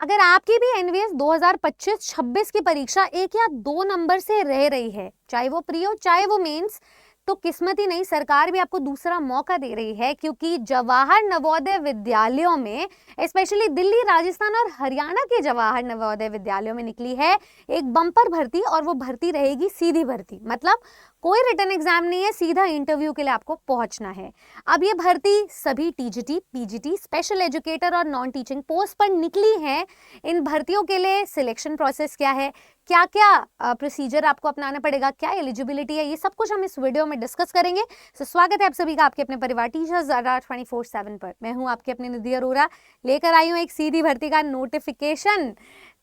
अगर आपकी भी एनवीएस 2025-26 की परीक्षा 1 या 2 नंबर से रह रही है, चाहे वो प्री हो चाहे वो मेंस, तो किस्मत ही नहीं, सरकार भी आपको दूसरा मौका दे रही है, क्योंकि जवाहर नवोदय विद्यालयों में, स्पेशली दिल्ली, राजस्थान और हरियाणा के जवाहर नवोदय विद्यालयों में निकली है एक बम्पर भर्ती, और वो भर्ती रहेगी सीधी भर्ती, मतलब कोई रिटन एग्जाम नहीं है, सीधा इंटरव्यू के लिए आपको पहुंचना है। अब ये भर्ती सभी टीजीटी, पीजीटी, स्पेशल एजुकेटर और नॉन टीचिंग पोस्ट पर निकली है। इन भर्तियों के लिए सिलेक्शन प्रोसेस क्या है, क्या क्या प्रोसीजर आपको अपनाना पड़ेगा, क्या एलिजिबिलिटी है, ये सब कुछ हम इस वीडियो में डिस्कस करेंगे। तो स्वागत है आप सभी का आपके अपने परिवार टीचर्स अड्डा 24/7 पर। मैं हूं आपकी अपनी निधि अरोरा, लेकर आई हूं एक सीधी भर्ती का नोटिफिकेशन।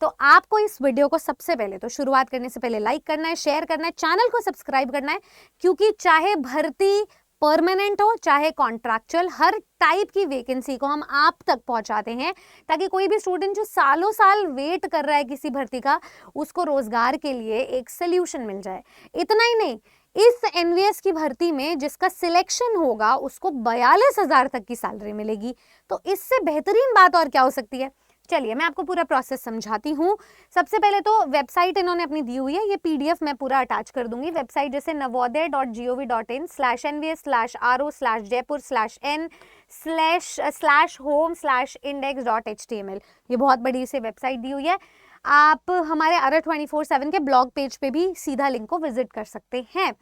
तो आपको इस वीडियो को सबसे पहले तो शुरुआत करने से पहले लाइक करना है, शेयर करना है, चैनल को सब्सक्राइब करना है, क्योंकि चाहे भर्ती परमानेंट हो चाहे कॉन्ट्रैक्चुअल, हर टाइप की वैकेंसी को हम आप तक पहुंचाते हैं, ताकि कोई भी स्टूडेंट जो सालों साल वेट कर रहा है किसी भर्ती का, उसको रोजगार के लिए एक सोल्यूशन मिल जाए। इतना ही नहीं, इस एनवीएस की भर्ती में जिसका सिलेक्शन होगा उसको 42,000 तक की सैलरी मिलेगी। तो इससे बेहतरीन बात और क्या हो सकती है। चलिए मैं आपको पूरा प्रोसेस समझाती हूँ। सबसे पहले तो वेबसाइट इन्होंने अपनी दी हुई है, ये पीडीएफ मैं पूरा अटैच कर दूंगी। वेबसाइट जैसे navodaya.gov.in/nvs/aro/jaipur/n/home/index.html, ये बहुत बड़ी से वेबसाइट दी हुई है। आप हमारे अरा 24/7 के ब्लॉग पेज पे भी सीधा लिंक को विजिट कर सकते हैं।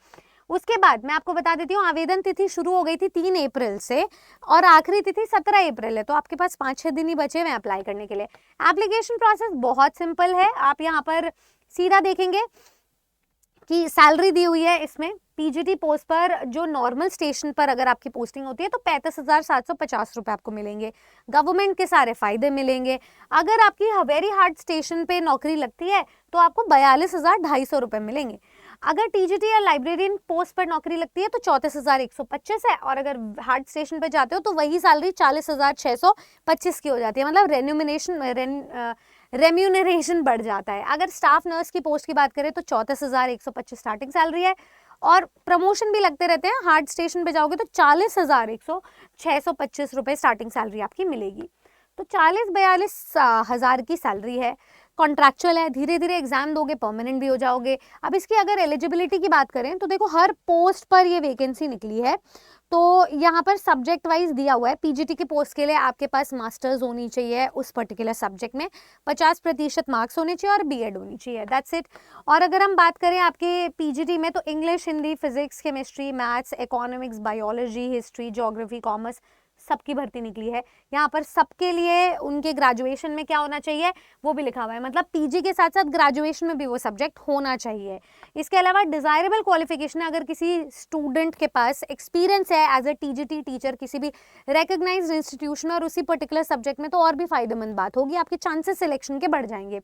उसके बाद मैं आपको बता देती हूँ, आवेदन तिथि शुरू हो गई थी 3 अप्रैल से और आखिरी तिथि 17 अप्रैल है, तो आपके पास 5-6 दिन ही बचे हुए अप्लाई करने के लिए। एप्लीकेशन प्रोसेस बहुत सिंपल है। आप यहाँ पर सीधा देखेंगे कि सैलरी दी हुई है। इसमें पीजीटी पोस्ट पर जो नॉर्मल स्टेशन पर अगर आपकी पोस्टिंग होती है तो 35,750 रुपए आपको मिलेंगे। गवर्नमेंट के सारे फायदे मिलेंगे। अगर आपकी वेरी हार्ड स्टेशन पे नौकरी लगती है तो आपको 42,250 रुपए मिलेंगे। अगर टीजीटी या लाइब्रेरियन पोस्ट पर नौकरी लगती है तो 34,125 है, और अगर हार्ड स्टेशन पे जाते हो तो वही सैलरी 40,625 की हो जाती है, मतलब रेम्यूनरेशन बढ़ जाता है। अगर स्टाफ नर्स की पोस्ट की बात करें तो 34,125 स्टार्टिंग सैलरी है, और प्रमोशन भी लगते रहते हैं। हार्ड स्टेशन पे जाओगे तो 40,625 रुपए स्टार्टिंग सैलरी आपकी मिलेगी। तो 40-42 हज़ार की सैलरी है, कॉन्ट्रैक्चुअल है, धीरे धीरे एग्जाम दोगे परमानेंट भी हो जाओगे। अब इसकी अगर एलिजिबिलिटी की बात करें तो देखो, हर पोस्ट पर ये वैकेंसी निकली है, तो यहाँ पर सब्जेक्ट वाइज दिया हुआ है। पीजीटी की पोस्ट के लिए आपके पास मास्टर्स होनी चाहिए उस पर्टिकुलर सब्जेक्ट में, 50% मार्क्स होने चाहिए और बीएड होनी चाहिए, दैट्स इट। और अगर हम बात करें आपके पीजीटी में, तो English, Hindi, physics, chemistry, maths, economics, biology, history, geography, commerce, सबकी भर्ती निकली है। यहाँ पर सबके लिए उनके ग्रेजुएशन में क्या होना चाहिए वो भी लिखा हुआ है, मतलब पीजी के साथ साथ ग्रेजुएशन में भी वो सब्जेक्ट होना चाहिए। इसके अलावा डिजायरेबल क्वालिफिकेशन है, अगर किसी स्टूडेंट के पास एक्सपीरियंस है एज अ टीजीटी टीचर किसी भी रिकॉग्नाइज्ड इंस्टीट्यूशन और उसी पर्टिकुलर सब्जेक्ट में, तो और भी फायदेमंद बात होगी, आपके चांसेस सिलेक्शन के बढ़ जाएंगे।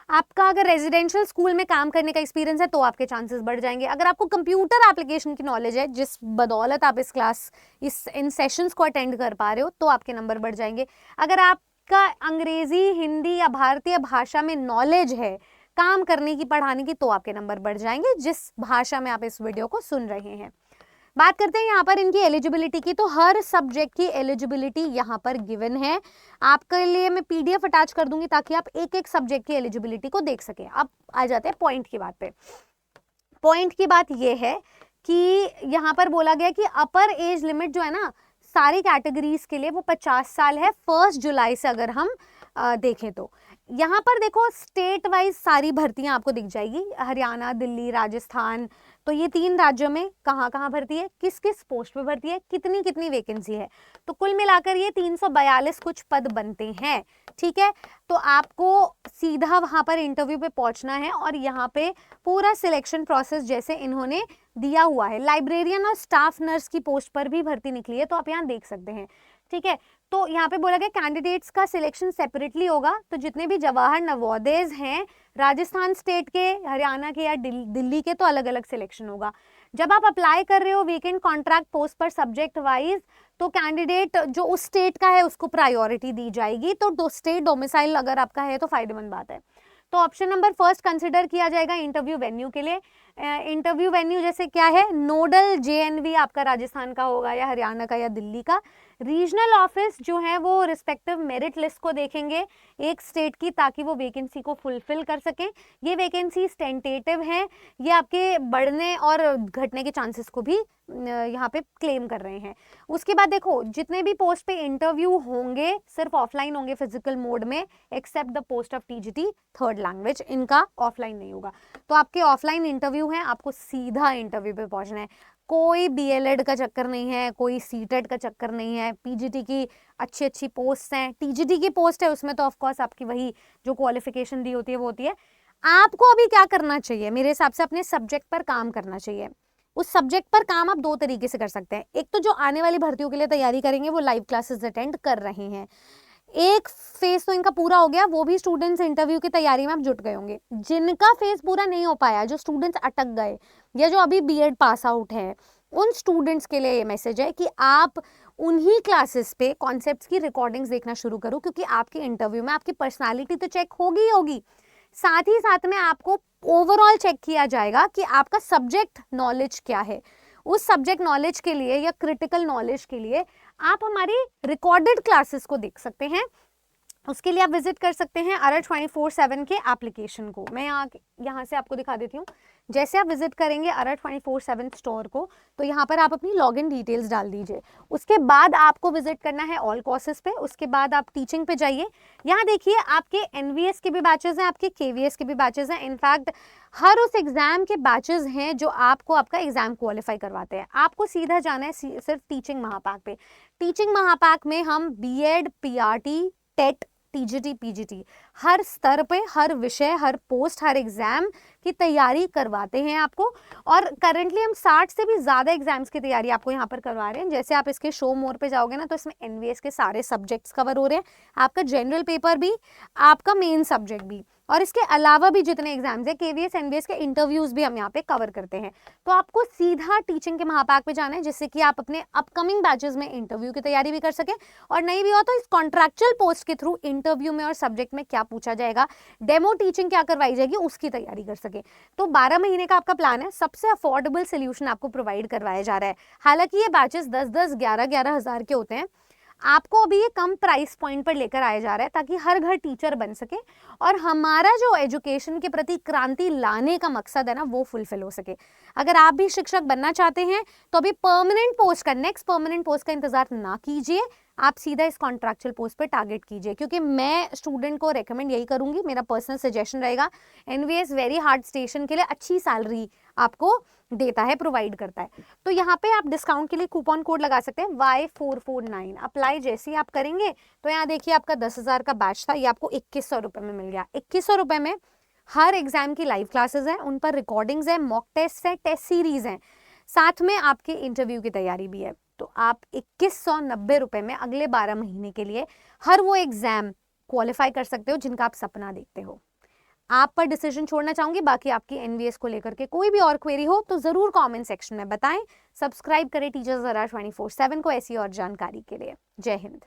आपका अगर रेजिडेंशियल स्कूल में काम करने का एक्सपीरियंस है तो आपके चांसेस बढ़ जाएंगे। अगर आपको कंप्यूटर एप्लीकेशन की नॉलेज है, जिस बदौलत आप इन सेशंस को अटेंड कर पा रहे हो, तो आपके नंबर बढ़ जाएंगे। अगर आपका अंग्रेजी, हिंदी या भारतीय भाषा में नॉलेज है काम करने की, पढ़ाने की, तो आपके नंबर बढ़ जाएंगे, जिस भाषा में आप इस वीडियो को सुन रहे हैं। बात करते हैं यहाँ पर इनकी एलिजिबिलिटी की, तो हर सब्जेक्ट की एलिजिबिलिटी यहाँ पर गिवन है। आपके लिए मैं पीडीएफ अटैच कर दूंगी ताकि आप एक एक सब्जेक्ट की एलिजिबिलिटी को देख सकें। अब आ जाते हैं पॉइंट की बात पे। पॉइंट की बात यह है कि यहाँ पर बोला गया कि अपर एज लिमिट जो है ना, सारी कैटेगरीज के लिए वो 50 साल है 1 जुलाई से। अगर हम देखें तो यहाँ पर देखो, स्टेट वाइज सारी भर्तियां आपको दिख जाएगी, हरियाणा, दिल्ली, राजस्थान। तो ये 3 राज्यों में कहाँ कहाँ भर्ती है, किस किस पोस्ट पे भर्ती है, कितनी कितनी वैकेंसी है, तो कुल मिलाकर ये 342 कुछ पद बनते हैं। ठीक है, तो आपको सीधा वहां पर इंटरव्यू पे पहुंचना है, और यहाँ पे पूरा सिलेक्शन प्रोसेस जैसे इन्होंने दिया हुआ है। लाइब्रेरियन और स्टाफ नर्स की पोस्ट पर भी भर्ती निकली है, तो आप यहाँ देख सकते हैं। ठीक है, तो यहाँ पे बोला गया कैंडिडेट्स का सिलेक्शन सेपरेटली होगा। तो जितने भी जवाहर नवोदय हैं राजस्थान स्टेट के, हरियाणा के या दिल्ली के, तो अलग अलग सिलेक्शन होगा। जब आप अप्लाई कर रहे हो वेकेंट कॉन्ट्रैक्ट पोस्ट पर सब्जेक्ट वाइज, तो कैंडिडेट जो उस स्टेट का है उसको प्रायोरिटी दी जाएगी। तो स्टेट डोमिसाइल अगर आपका है तो फायदेमंद बात है। तो ऑप्शन नंबर फर्स्ट कंसिडर किया जाएगा इंटरव्यू वेन्यू के लिए। इंटरव्यू वेन्यू जैसे क्या है, नोडल JNV आपका राजस्थान का होगा या हरियाणा का या दिल्ली का। रीजनल ऑफिस जो है वो रिस्पेक्टिव मेरिट लिस्ट को देखेंगे एक स्टेट की, ताकि वो वैकेंसी को फुलफिल कर सकें। ये वैकेंसीज टेंटेटिव हैं, ये आपके बढ़ने और घटने के चांसेस को भी यहाँ पे क्लेम कर रहे हैं। उसके बाद देखो जितने भी पोस्ट पे इंटरव्यू होंगे सिर्फ ऑफलाइन होंगे फिजिकल मोड में, except the post of TGT third language, इनका ऑफलाइन नहीं होगा। तो आपके ऑफलाइन इंटरव्यू हैं, आपको सीधा इंटरव्यू पे पहुंचना है। कोई BLED का चक्कर नहीं है, कोई CTET का चक्कर नहीं है। PGT की अच्छी अच्छी पोस्ट हैं, TGT की पोस्ट है उसमें तो ऑफकोर्स आपकी वही जो क्वालिफिकेशन दी होती है वो होती है। आपको अभी क्या करना चाहिए, मेरे हिसाब से अपने सब्जेक्ट पर काम करना चाहिए। उस सब्जेक्ट पर काम आप दो तरीके से कर सकते हैं। एक तो जो आने वाली भर्तियों के लिए तैयारी करेंगे वो लाइव क्लासेस अटेंड कर रहे हैं, एक फेज तो इनका पूरा हो गया, वो भी स्टूडेंट्स इंटरव्यू की तैयारी में आप जुट गए होंगे। जिनका फेज पूरा नहीं हो पाया, जो स्टूडेंट्स अटक गए या जो अभी B.Ed पास आउट है, उन स्टूडेंट्स के लिए ये मैसेज है कि आप उन्हीं क्लासेस पे कॉन्सेप्ट्स की रिकॉर्डिंग्स देखना शुरू करो, क्योंकि आपके इंटरव्यू में आपकी पर्सनालिटी तो चेक होगी ही होगी, साथ ही साथ में आपको ओवरऑल चेक किया जाएगा कि आपका सब्जेक्ट नॉलेज क्या है। उस सब्जेक्ट नॉलेज के लिए या क्रिटिकल नॉलेज के लिए आप हमारी रिकॉर्डेड क्लासेस को देख सकते हैं। उसके लिए आप विजिट कर सकते हैं अरर 24/7 के एप्लीकेशन को। मैं यहाँ से आपको दिखा देती हूँ। जैसे आप विजिट करेंगे अरर 24/7 स्टोर को, तो यहाँ पर आप अपनी लॉगिन डिटेल्स डाल दीजिए। उसके बाद आपको विजिट करना है ऑल कोर्सेज पे, उसके बाद आप टीचिंग पे जाइए। यहाँ देखिए आपके NVS के भी बैचेज हैं, आपके KVS के भी बैचेज हैं। इनफैक्ट हर उस एग्जाम के बैचेज हैं जो आपको आपका एग्जाम क्वालिफाई करवाते हैं। आपको सीधा जाना है सिर्फ टीचिंग महापाक पे। टीचिंग महापाक में हम B.Ed, PRT, TET, TGT, PGT हर स्तर पे, हर विषय, हर पोस्ट, हर एग्जाम की तैयारी करवाते हैं आपको। और करंटली हम 60 से भी ज़्यादा एग्जाम्स की तैयारी आपको यहाँ पर करवा रहे हैं। जैसे आप इसके शो मोर पे जाओगे ना, तो इसमें NVS के सारे सब्जेक्ट्स कवर हो रहे हैं, आपका जनरल पेपर भी, आपका मेन सब्जेक्ट भी, और इसके अलावा भी जितने एग्जाम्स है KVS NVS के इंटरव्यूज भी हम यहाँ पे कवर करते हैं। तो आपको सीधा टीचिंग के महापाक पे जाना है, जिससे कि आप अपने अपकमिंग बैचेस में इंटरव्यू की तैयारी भी कर सकें, और नहीं भी हो तो इस कॉन्ट्रैक्चुअल पोस्ट के थ्रू इंटरव्यू में और सब्जेक्ट में क्या पूछा जाएगा, डेमो टीचिंग क्या करवाई जाएगी, उसकी तैयारी कर सके। तो 12 महीने का आपका प्लान है, सबसे अफोर्डेबल सोल्यूशन आपको प्रोवाइड करवाया जा रहा है। हालांकि ये बैचेस 10-10, 11-11 हज़ार के होते हैं, आपको अभी ये कम प्राइस पॉइंट पर लेकर आया जा रहा है ताकि हर घर टीचर बन सके और हमारा जो एजुकेशन के प्रति क्रांति लाने का मकसद है ना, वो फुलफिल हो सके। अगर आप भी शिक्षक बनना चाहते हैं तो अभी परमानेंट पोस्ट का, नेक्स्ट परमानेंट पोस्ट का इंतजार ना कीजिए, आप सीधा इस कॉन्ट्रैक्चुअल पोस्ट पे टारगेट कीजिए, क्योंकि मैं स्टूडेंट को रेकमेंड यही करूंगी, मेरा पर्सनल सजेशन रहेगा। NVS वेरी हार्ड स्टेशन के लिए अच्छी सैलरी आपको देता है, प्रोवाइड करता है। तो यहाँ पे आप डिस्काउंट के लिए कूपन कोड लगा सकते हैं Y449। अप्लाई जैसे ही आप करेंगे तो यहाँ देखिए आपका 10,000 का बैच था, ये आपको 2100 रुपये में मिल गया। 2100 रुपये में हर एग्जाम की लाइव क्लासेस हैं, उन पर रिकॉर्डिंग्स हैं, मॉक टेस्ट है, टेस्ट सीरीज हैं, साथ में आपके इंटरव्यू की तैयारी भी है। तो आप 2190 रुपये में अगले 12 महीने के लिए हर वो एग्जाम क्वालिफाई कर सकते हो जिनका आप सपना देखते हो। आप पर डिसीजन छोड़ना चाहूंगी, बाकी आपकी NVS को लेकर के कोई भी और क्वेरी हो तो जरूर कमेंट सेक्शन में बताएं। सब्सक्राइब करें टीचर्स अरर 24/7 को ऐसी और जानकारी के लिए। जय हिंद।